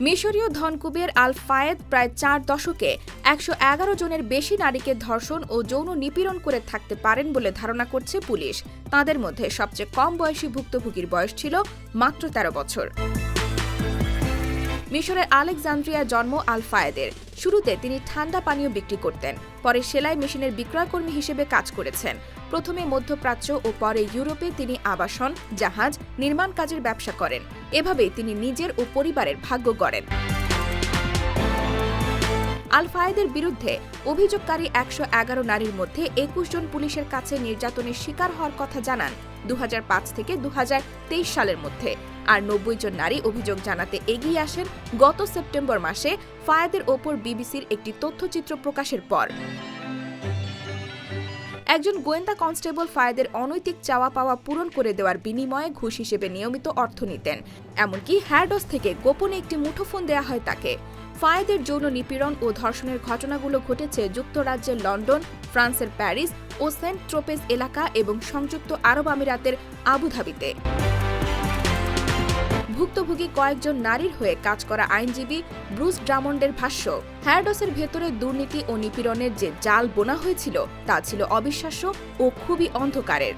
মিশরীয় ধনকুবের আল ফায়েদ প্রায় 4 দশকে 111 জনের বেশি নারীকে ধর্ষণ ও যৌন নিপীড়ন করে থাকতে পারেন বলে ধারণা করছে পুলিশ। তাঁদের মধ্যে সবচেয়ে কম বয়সী ভুক্তভোগীর বয়স ছিল মাত্র 13 বছর। মিশরের আলেকজান্দ্রিয়ায় জন্ম আল ফায়েদের। শুরুতে তিনি ঠান্ডা পানীয় বিক্রি করতেন, পরে সেলাই মেশিনের বিক্রয়কর্মী হিসেবে কাজ করেছেন। প্রথমে মধ্যপ্রাচ্য ও পরে ইউরোপে তিনি আবাসন, জাহাজ, নির্মাণ কাজের ব্যবসা করেন। এভাবেই তিনি নিজের ও পরিবারের ভাগ্য গড়েন। আল ফায়েদের বিরুদ্ধে অভিযোগকারী 111 নারীর মধ্যে 21 জন পুলিশের কাছে নির্যাতনের শিকার হওয়ার কথা জানান 2005 থেকে 2023 সালের মধ্যে, আর 90 জন নারী অভিযোগ জানাতে এগিয়ে আসেন গত সেপ্টেম্বর মাসে ফায়েদের ওপর বিবিসির একটি তথ্যচিত্র প্রকাশের পর। একজন গোয়েন্দা কনস্টেবল ফায়েদের অনৈতিক চাওয়া পাওয়া পূরণ করে দেওয়ার বিনিময়ে ঘুষ হিসেবে নিয়মিত অর্থ নিতেন। এমনকি হ্যারডস থেকে গোপনে একটি মুঠোফোন দেয়া হয় তাকে। ফায়েদের যৌন নিপীড়ন ও ধর্ষণের ঘটনাগুলো ঘটেছে যুক্তরাজ্যের লন্ডন, ফ্রান্সের প্যারিস ও সেন্ট ট্রোপেজ এলাকা এবং সংযুক্ত আরব আমিরাতের আবুধাবিতে। ভুক্তভোগী কয়েকজন নারীর হয়ে কাজ করা আইনজীবী ব্রুস ড্রামন্ডের ভাষ্য, হ্যারডসের ভেতরে দুর্নীতি ও নিপীড়নের যে জাল বোনা হয়েছিল তা ছিল অবিশ্বাস্য ও খুবই অন্ধকারের।